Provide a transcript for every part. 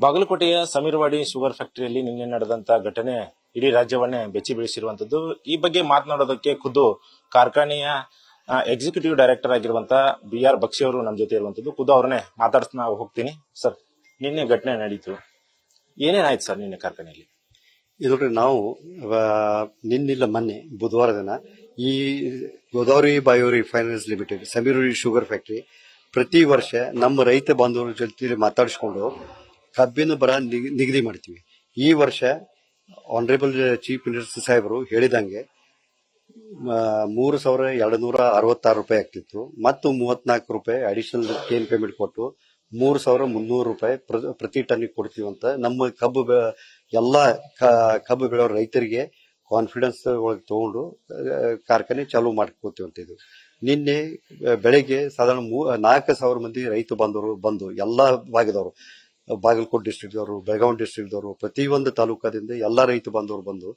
ಬಾಗಲಕೋಟೆಯ ಸಮೀರ್ವಾಡಿ ಶುಗರ್ ಫ್ಯಾಕ್ಟರಿಯಲ್ಲಿ ನಿನ್ನೆ ನಡೆದಂತ ಘಟನೆ ಇಡೀ ರಾಜ್ಯವನ್ನೇ ಬೆಚ್ಚಿ ಬೀಳಿಸಿರುವಂತದ್ದು. ಈ ಬಗ್ಗೆ ಮಾತನಾಡೋದಕ್ಕೆ ಖುದ್ದು ಕಾರ್ಖಾನೆಯ ಎಕ್ಸಿಕ್ಯೂಟಿವ್ ಡೈರೆಕ್ಟರ್ ಆಗಿರುವಂತಹ BR ಬಕ್ಷಿ ಅವರು ನಮ್ಮ ಜೊತೆ ಇರುವಂತದ್ದು. ಖುದ್ದು ಅವ್ರನ್ನೇ ಮಾತಾಡ್ತಾ ಹೋಗ್ತೀನಿ. ಸರ್, ನಿನ್ನೆ ಘಟನೆ ನಡೀತು, ಏನೇನಾಯ್ತು ಸರ್ ನಿನ್ನೆ ಕಾರ್ಖಾನೆಯಲ್ಲಿ? ಇದ್ರಿ ನಾವು ನಿನ್ನಿಲ್ಲ ಮೊನ್ನೆ ಬುಧವಾರ ದಿನ ಈ Godavari bio refineries limited Sameerwadi sugar factory ಪ್ರತಿ ವರ್ಷ ನಮ್ಮ ರೈತ ಬಾಂಧವರ ಜೊತೆ ಮಾತಾಡಿಸಿಕೊಂಡು ಕಬ್ಬಿನ ಬರ ನಿಗದಿ ಮಾಡ್ತೀವಿ. ಈ ವರ್ಷ ಆನರೇಬಲ್ ಚೀಫ್ ಮಿನಿಸ್ಟರ್ ಸಾಹೇಬರು ಹೇಳಿದಂಗೆ 3,266 ರೂಪಾಯಿ ಆಗ್ತಿತ್ತು ಮತ್ತು 34 ರೂಪಾಯಿ ಅಡಿಷನಲ್ ಕೇನ್ ಪೇಮೆಂಟ್ ಕೊಟ್ಟು 3,300 ರೂಪಾಯಿ ಪ್ರತಿ ಟನ್ನಿಗೆ ಕೊಡ್ತೀವಿ ಅಂತ ನಮ್ಮ ಎಲ್ಲಾ ಕಬ್ಬು ಬೆಳೆಯೋ ರೈತರಿಗೆ ಕಾನ್ಫಿಡೆನ್ಸ್ ಒಳಗೆ ತಗೊಂಡು ಕಾರ್ಖಾನೆ ಚಾಲೂ ಮಾಡ್ಕೋತೀವಿ ಅಂತ ಇದು. ನಿನ್ನೆ ಬೆಳಗ್ಗೆ ಸಾಧಾರಣ 4,000 ಮಂದಿ ರೈತ ಬಾಂಧವರು ಬಂದು ಎಲ್ಲಾ ಭಾಗದವರು, ಬಾಗಲಕೋಟೆ ಡಿಸ್ಟ್ರಿಕ್ಟ್ದವರು, ಬೆಳಗಾವಿ ಡಿಸ್ಟ್ರಿಕ್ಟ್ದವರು, ಪ್ರತಿಯೊಂದು ತಾಲೂಕಾದಿಂದ ಎಲ್ಲಾ ರೈತ ಬಾಂಧವರು ಬಂದು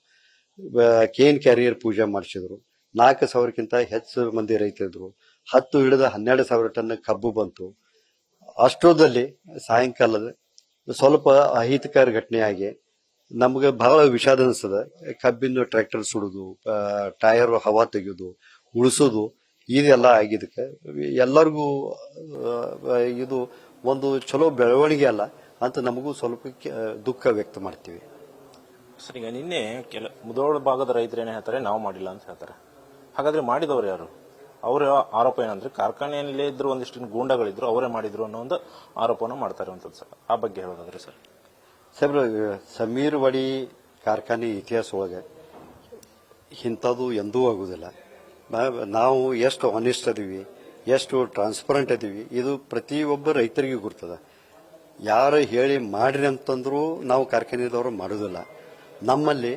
ಕೇನ್ ಕ್ಯಾರಿಯರ್ ಪೂಜೆ ಮಾಡಿಸಿದ್ರು. 4,000ಕ್ಕಿಂತ ಹೆಚ್ಚು ಮಂದಿ ರೈತರಿದ್ರು. 10 ಹಿಡಿದ 12,000 ಟನ್ ಕಬ್ಬು ಬಂತು. ಅಷ್ಟೊಂದಲ್ಲಿ ಸಾಯಂಕಾಲದ ಸ್ವಲ್ಪ ಅಹಿತಕರ ಘಟನೆಯಾಗಿ ನಮ್ಗೆ ಬಹಳ ವಿಷಾದ ಅನಿಸ್ತದ. ಕಬ್ಬಿನ ಟ್ರ್ಯಾಕ್ಟರ್ ಸುಡುದು, ಟೈರ್ ಹವಾ ತೆಗೆಯೋದು, ಉಳಿಸೋದು ಇದೆಲ್ಲ ಆಗಿದ್ದಕ್ಕೆ ಎಲ್ಲರಿಗೂ ಇದು ಒಂದು ಚಲೋ ಬೆಳವಣಿಗೆ ಅಲ್ಲ ಅಂತ ನಮಗೂ ಸ್ವಲ್ಪ ದುಃಖ ವ್ಯಕ್ತ ಮಾಡ್ತೀವಿ. ಸರ್, ಈಗ ನಿನ್ನೆ ಮುಧೋಳ ಭಾಗದ ರೈತರು ಏನ್ ಹೇಳ್ತಾರೆ, ನಾವು ಮಾಡಿಲ್ಲ ಅಂತ ಹೇಳ್ತಾರೆ. ಹಾಗಾದ್ರೆ ಮಾಡಿದವರು ಯಾರು? ಅವರ ಆರೋಪ ಏನಂದ್ರೆ ಕಾರ್ಖಾನೆಯಲ್ಲೇ ಇದ್ರು ಒಂದಿಷ್ಟು ಗೂಂಡಗಳಿದ್ರು, ಅವರೇ ಮಾಡಿದ್ರು ಅನ್ನೋ ಒಂದು ಆರೋಪವನ್ನು ಮಾಡ್ತಾ ಇರುವಂತದ್ದು. ಸರ್, ಆ ಬಗ್ಗೆ ಹೇಳೋದಾದ್ರೆ ಸರ್? ಸಾಹೇಬ್ರ, ಸಮೀರ್ವಾಡಿ ಕಾರ್ಖಾನೆ ಇತಿಹಾಸ ಒಳಗೆ ಇಂಥದ್ದು ಎಂದೂ ಆಗುದಿಲ್ಲ. ನಾವು ಎಷ್ಟು ಆನೆಸ್ಟ್ ಅದೀವಿ, ಎಷ್ಟು ಟ್ರಾನ್ಸ್ಪರೆಂಟ್ ಅದೀವಿ, ಇದು ಪ್ರತಿಯೊಬ್ಬ ರೈತರಿಗೂ ಗುರ್ತದ. ಯಾರು ಹೇಳಿ ಮಾಡ್ರಿ ಅಂತಂದ್ರೂ ನಾವು ಕಾರ್ಖಾನೆದವರು ಮಾಡೋದಿಲ್ಲ. ನಮ್ಮಲ್ಲಿ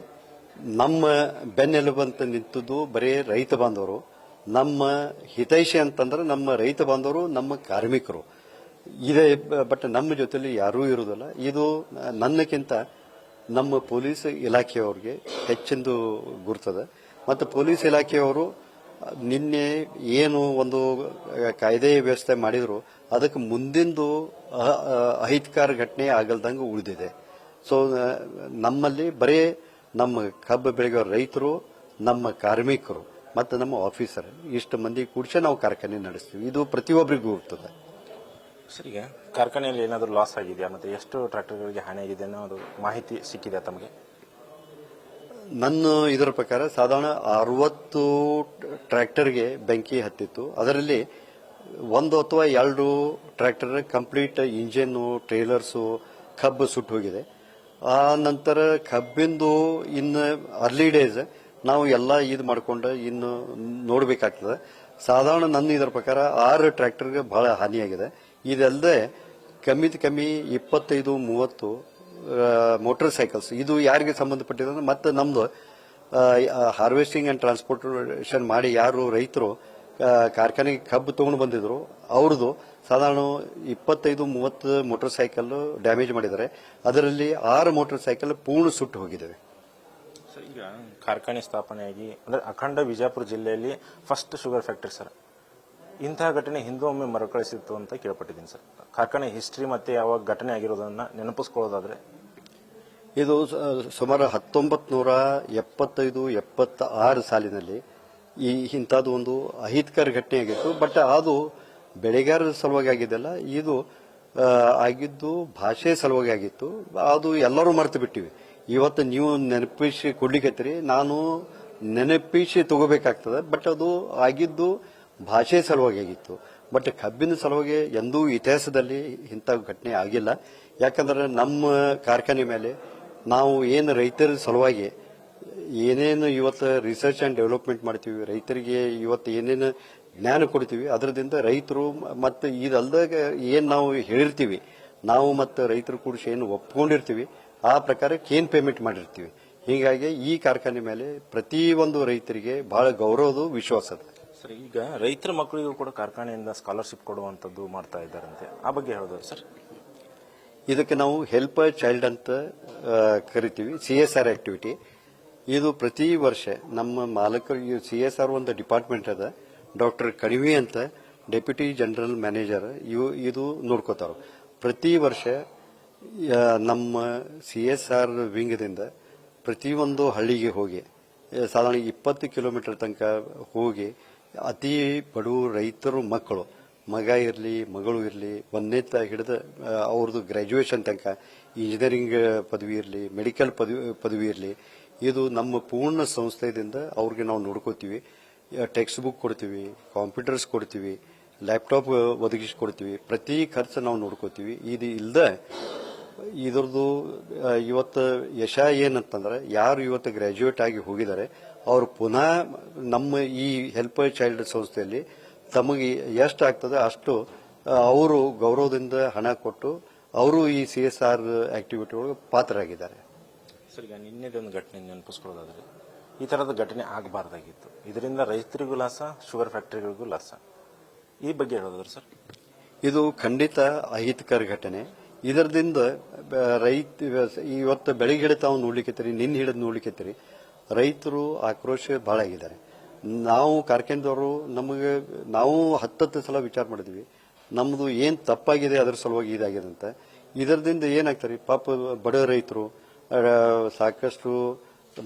ನಮ್ಮ ಬೆನ್ನೆಲುಬಂತ ನಿಂತದ್ದು ಬರೀ ರೈತ ಬಾಂಧವರು. ನಮ್ಮ ಹಿತೈಷಿ ಅಂತಂದ್ರೆ ನಮ್ಮ ರೈತ ಬಾಂಧವರು, ನಮ್ಮ ಕಾರ್ಮಿಕರು ಇದೆ. ಬಟ್ ನಮ್ಮ ಜೊತೆಲಿ ಯಾರೂ ಇರುವುದಿಲ್ಲ. ಇದು ನನ್ನಕ್ಕಿಂತ ನಮ್ಮ ಪೊಲೀಸ್ ಇಲಾಖೆಯವ್ರಿಗೆ ಹೆಚ್ಚಿಂದು ಗುರ್ತದ. ಮತ್ತು ಪೊಲೀಸ್ ಇಲಾಖೆಯವರು ನಿನ್ನೆ ಏನು ಒಂದು ಕಾಯ್ದೆ ವ್ಯವಸ್ಥೆ ಮಾಡಿದ್ರು ಅದಕ್ಕೆ ಮುಂದಿಂದು ಅಹಿತಕರ ಘಟನೆ ಆಗಲ್ದಂಗೆ ಉಳಿದಿದೆ. ಸೊ ನಮ್ಮಲ್ಲಿ ಬರೀ ನಮ್ಮ ಕಬ್ಬು ಬೆಳೆಯೋ ರೈತರು, ನಮ್ಮ ಕಾರ್ಮಿಕರು ಮತ್ತು ನಮ್ಮ ಆಫೀಸರ್ ಇಷ್ಟು ಮಂದಿ ಕೂಡಿಸಿ ನಾವು ಕಾರ್ಖಾನೆ ನಡೆಸ್ತೀವಿ. ಇದು ಪ್ರತಿಯೊಬ್ಬರಿಗೂ ಇರ್ತದೆ. ಸರ್, ಈಗ ಕಾರ್ಖಾನೆಯಲ್ಲಿ ಏನಾದರೂ ಲಾಸ್ ಆಗಿದೆಯಾ, ಮತ್ತೆ ಎಷ್ಟು ಟ್ರ್ಯಾಕ್ಟರ್ಗಳಿಗೆ ಹಾನಿ ಆಗಿದೆ ಅನ್ನೋ ಮಾಹಿತಿ ಸಿಕ್ಕಿದೆ ತಮಗೆ? ನನ್ನ ಇದರ ಪ್ರಕಾರ ಸಾಧಾರಣ 60 ಟ್ರ್ಯಾಕ್ಟರ್ಗೆ ಬೆಂಕಿ ಹತ್ತಿತ್ತು. ಅದರಲ್ಲಿ 1 ಅಥವಾ 2 ಟ್ರ್ಯಾಕ್ಟರ್ ಕಂಪ್ಲೀಟ್ ಇಂಜಿನ್, ಟ್ರೇಲರ್ಸು, ಕಬ್ಬು ಸುಟ್ಟು ಹೋಗಿದೆ. ಆ ನಂತರ ಕಬ್ಬಿಂದು ಇನ್ನು ಅರ್ಲಿ ಡೇಸ್ ನಾವು ಎಲ್ಲ ಇದು ಮಾಡ್ಕೊಂಡು ಇನ್ನು ನೋಡ್ಬೇಕಾಗ್ತದೆ. ಸಾಧಾರಣ ನನ್ನ ಇದರ ಪ್ರಕಾರ 6 ಟ್ರ್ಯಾಕ್ಟರ್ಗೆ ಬಹಳ ಹಾನಿಯಾಗಿದೆ. ಇದಲ್ಲದೆ ಕಮ್ಮಿ 25-30 ಮೋಟಾರ್ ಸೈಕಲ್ಸ್, ಇದು ಯಾರಿಗೆ ಸಂಬಂಧಪಟ್ಟಿದೆ ಅಂದ್ರೆ ಮತ್ತೆ ನಮ್ದು ಹಾರ್ವೆಸ್ಟಿಂಗ್ ಅಂಡ್ ಟ್ರಾನ್ಸ್ಪೋರ್ಟೇಷನ್ ಮಾಡಿ ಯಾರು ರೈತರು ಕಾರ್ಖಾನೆಗೆ ಕಬ್ಬು ತಗೊಂಡು ಬಂದಿದ್ರು ಅವ್ರದ್ದು ಸಾಧಾರಣ 25-30 ಮೋಟಾರ್ ಸೈಕಲ್ ಡ್ಯಾಮೇಜ್ ಮಾಡಿದ್ದಾರೆ. ಅದರಲ್ಲಿ 6 ಮೋಟಾರ್ ಸೈಕಲ್ ಪೂರ್ಣ ಸುಟ್ಟು ಹೋಗಿದ್ದಾವೆ. ಈಗ ಕಾರ್ಖಾನೆ ಸ್ಥಾಪನೆಯಾಗಿ ಅಂದ್ರೆ ಅಖಂಡ ವಿಜಯಪುರ ಜಿಲ್ಲೆಯಲ್ಲಿ ಫಸ್ಟ್ ಶುಗರ್ ಫ್ಯಾಕ್ಟರಿ ಸರ್. ಇಂತಹ ಘಟನೆ ಹಿಂದೂ ಒಮ್ಮೆ ಮರುಕಳಿಸಿತ್ತು ಅಂತ ಕೇಳ್ಪಟ್ಟಿದ್ದೀನಿ ಸರ್. ಕಾರ್ಖಾನೆ ಹಿಸ್ಟ್ರಿ ಮತ್ತೆ ಯಾವಾಗ ಘಟನೆ ಆಗಿರೋದನ್ನ ನೆನಪಿಸ್ಕೊಳ್ಳೋದಾದ್ರೆ, ಇದು ಸುಮಾರು 1975-76 ಸಾಲಿನಲ್ಲಿ ಇಂಥದ್ದು ಒಂದು ಅಹಿತಕರ ಘಟನೆ ಆಗಿತ್ತು. ಬಟ್ ಅದು ಬೆಳೆಗಾರರ ಸಲುವಾಗಿ ಆಗಿದ್ದಲ್ಲ, ಇದು ಆಗಿದ್ದು ಭಾಷೆ ಸಲುವಾಗಿ ಆಗಿತ್ತು. ಅದು ಎಲ್ಲರೂ ಮರೆತು ಬಿಟ್ಟಿವಿ. ಇವತ್ತು ನೀವು ನೆನಪಿಸಿ ಕೊಡ್ಲಿಕ್ಕತ್ತೀರಿ, ನಾನು ನೆನಪಿಸಿ ತಗೋಬೇಕಾಗ್ತದೆ. ಬಟ್ ಅದು ಆಗಿದ್ದು ಭಾಷೆ ಸಲುವಾಗಿ ಆಗಿತ್ತು. ಬಟ್ ಕಬ್ಬಿನ ಸಲುವಾಗಿ ಎಂದೂ ಇತಿಹಾಸದಲ್ಲಿ ಇಂಥ ಘಟನೆ ಆಗಿಲ್ಲ. ಯಾಕಂದ್ರೆ ನಮ್ಮ ಕಾರ್ಖಾನೆ ಮೇಲೆ ನಾವು ಏನು ರೈತರ ಸಲುವಾಗಿ ಏನೇನು ಇವತ್ತು ರಿಸರ್ಚ್ ಅಂಡ್ ಡೆವಲಪ್ಮೆಂಟ್ ಮಾಡ್ತೀವಿ, ರೈತರಿಗೆ ಇವತ್ತು ಏನೇನು ಜ್ಞಾನ ಕೊಡ್ತೀವಿ, ಅದರದಿಂದ ರೈತರು ಮತ್ತು ಇದಲ್ದಾಗ ಏನ್ ನಾವು ಹೇಳಿರ್ತೀವಿ, ನಾವು ಮತ್ತು ರೈತರು ಕೂಡಿಸಿ ಏನು ಒಪ್ಕೊಂಡಿರ್ತೀವಿ ಆ ಪ್ರಕಾರ ಕೇನ್ ಪೇಮೆಂಟ್ ಮಾಡಿರ್ತೀವಿ. ಹೀಗಾಗಿ ಈ ಕಾರ್ಖಾನೆ ಮೇಲೆ ಪ್ರತಿಯೊಂದು ರೈತರಿಗೆ ಬಹಳ ಗೌರವದ ವಿಶ್ವಾಸ ಅದ. ಸರ್, ಈಗ ರೈತರ ಮಕ್ಕಳಿಗೂ ಕೂಡ ಕಾರ್ಖಾನೆಯಿಂದ ಸ್ಕಾಲರ್ಶಿಪ್ ಕೊಡುವಂತದ್ದು ಮಾಡ್ತಾ ಇದ್ದಾರಂತೆ, ಆ ಬಗ್ಗೆ ಹೇಳೋದು ಸರ್? ಇದಕ್ಕೆ ನಾವು ಹೆಲ್ಪ್ ಚೈಲ್ಡ್ ಅಂತ ಕರಿತೀವಿ, CSR ಆಕ್ಟಿವಿಟಿ. ಇದು ಪ್ರತಿ ವರ್ಷ ನಮ್ಮ ಮಾಲಕರು CSR ಒಂದು ಡಿಪಾರ್ಟ್ಮೆಂಟ್ ಅದ, ಡಾಕ್ಟರ್ ಕಣಿವಿ ಅಂತ ಡೆಪ್ಯೂಟಿ ಜನರಲ್ ಮ್ಯಾನೇಜರ್ ಇದು ನೋಡ್ಕೋತಾರ. ಪ್ರತಿ ವರ್ಷ ನಮ್ಮ CSR ವಿಂಗದಿಂದ ಪ್ರತಿಯೊಂದು ಹಳ್ಳಿಗೆ ಹೋಗಿ ಸಾಧಾರಣ 20 ಕಿಲೋಮೀಟರ್ ತನಕ ಹೋಗಿ ಅತಿ ಬಡವ ರೈತರು ಮಕ್ಕಳು ಮಗ ಇರಲಿ ಮಗಳು ಇರಲಿ ಒಂದನೇತ ಹಿಡಿದು ಅವ್ರದ್ದು ಗ್ರ್ಯಾಜುಯೇಷನ್ ತನಕ ಇಂಜಿನಿಯರಿಂಗ್ ಪದವಿ ಇರಲಿ ಮೆಡಿಕಲ್ ಪದವಿ ಇರಲಿ ಇದು ನಮ್ಮ ಪೂರ್ಣ ಸಂಸ್ಥೆಯಿಂದ ಅವ್ರಿಗೆ ನಾವು ನೋಡ್ಕೋತೀವಿ. ಟೆಕ್ಸ್ಟ್ ಬುಕ್ ಕೊಡ್ತೀವಿ, ಕಂಪ್ಯೂಟರ್ಸ್ ಕೊಡ್ತೀವಿ, ಲ್ಯಾಪ್ಟಾಪ್ ಒದಗಿಸಿಕೊಡ್ತೀವಿ, ಪ್ರತಿ ಖರ್ಚು ನಾವು ನೋಡ್ಕೋತೀವಿ. ಇದು ಇಲ್ಲದೆ ಇದ್ರದ್ದು ಇವತ್ತು ಯಶ ಏನಂತಂದ್ರೆ ಯಾರು ಇವತ್ತು ಗ್ರಾಜ್ಯುಯೇಟ್ ಆಗಿ ಹೋಗಿದ್ದಾರೆ ಅವರು ಪುನಃ ನಮ್ಮ ಈ ಹೆಲ್ಪ್ ಚೈಲ್ಡ್ ಸಂಸ್ಥೆಯಲ್ಲಿ ತಮಗೆ ಎಷ್ಟು ಆಗ್ತದೆ ಅಷ್ಟು ಅವರು ಗೌರವದಿಂದ ಹಣ ಕೊಟ್ಟು ಅವರು ಈ CSR ಆಕ್ಟಿವಿಟಿ ಒಳಗೆ ಪಾತ್ರರಾಗಿದ್ದಾರೆ. ಸರ್, ಈಗ ನಿನ್ನೆದೊಂದು ಘಟನೆ ನೆನಪಿಸ್ಕೊಳ್ಳೋದಾದ್ರೆ ಈ ತರದ ಘಟನೆ ಆಗಬಾರ್ದಾಗಿತ್ತು. ಇದರಿಂದ ರೈತರಿಗೂ ಲಾಸ, ಶುಗರ್ ಫ್ಯಾಕ್ಟರಿಗಳಿಗೂ ಲಾಸ. ಈ ಬಗ್ಗೆ ಹೇಳೋದ್ರ ಸರ್? ಇದು ಖಂಡಿತ ಅಹಿತಕರ ಘಟನೆ. ಇದರಿಂದ ರೈತ ಇವತ್ತು ಬೆಳಿಗ್ಗೆ ಹಿಡಿದು ತಾವು ನೋಡ್ಲಿಕ್ಕತ್ತೀರಿ, ನಿನ್ನೆ ಹಿಡಿದು ನೋಡ್ಲಿಕ್ಕತ್ತೀರಿ, ರೈತರು ಆಕ್ರೋಶ ಬಹಳ ಆಗಿದ್ದಾರೆ. ನಾವು ಕಾರ್ಖಾನೆದವರು ನಾವು 10 ಸಲ ವಿಚಾರ ಮಾಡಿದ್ವಿ ನಮ್ದು ಏನ್ ತಪ್ಪಾಗಿದೆ ಅದರ ಸಲುವಾಗಿ ಇದಾಗಿದೆ ಅಂತ. ಇದರಿಂದ ಏನಾಗ್ತಾರೆ ಪಾಪ ಬಡ ರೈತರು ಸಾಕಷ್ಟು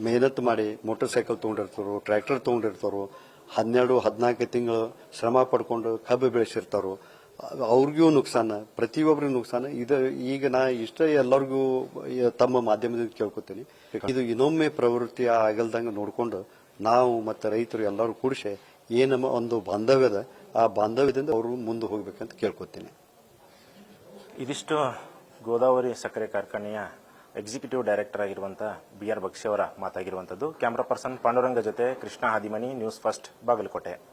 ಮೆಹನತ್ ಮಾಡಿ ಮೋಟಾರ್ ಸೈಕಲ್ ತಗೊಂಡಿರ್ತಾರೋ, ಟ್ರ್ಯಾಕ್ಟರ್ ತಗೊಂಡಿರ್ತಾರೋ, 12-14 ತಿಂಗಳು ಶ್ರಮ ಪಡ್ಕೊಂಡು ಕಬ್ಬು ಬೆಳೆಸಿರ್ತಾರೋ, ಅವ್ರಿಗೂ ನುಕ್ಸಾನ, ಪ್ರತಿಯೊಬ್ಬರಿಗೂ ನುಕ್ಸಾನ. ಈಗ ನಾ ಇಷ್ಟ ಎಲ್ಲರಿಗೂ ತಮ್ಮ ಮಾಧ್ಯಮದಿಂದ ಕೇಳ್ಕೊತೀನಿ, ಇದು ಇನ್ನೊಮ್ಮೆ ಪ್ರವೃತ್ತಿ ಆಗಲ್ದಂಗ ನೋಡ್ಕೊಂಡು ನಾವು ಮತ್ತೆ ರೈತರು ಎಲ್ಲರೂ ಕೂಡಿಸಿ ಏನು ಒಂದು ಬಾಂಧವ್ಯದ ಆ ಬಾಂಧವ್ಯದಿಂದ ಅವರು ಮುಂದೆ ಹೋಗ್ಬೇಕಂತ ಕೇಳ್ಕೊತೀನಿ. ಇದಿಷ್ಟು ಗೋದಾವರಿ ಸಕ್ಕರೆ ಕಾರ್ಖಾನೆಯ ಎಕ್ಸಿಕ್ಯೂಟಿವ್ ಡೈರೆಕ್ಟರ್ ಆಗಿರುವಂತಹ BR ಬಕ್ಷಿ ಅವರ ಮಾತಾಗಿರುವಂತದ್ದು. ಕ್ಯಾಮರಾ ಪರ್ಸನ್ ಪಾಂಡುರಂಗ ಜೊತೆ ಕೃಷ್ಣ ಹಾದಿಮನಿ, ನ್ಯೂಸ್ ಫಸ್ಟ್, ಬಾಗಲಕೋಟೆ.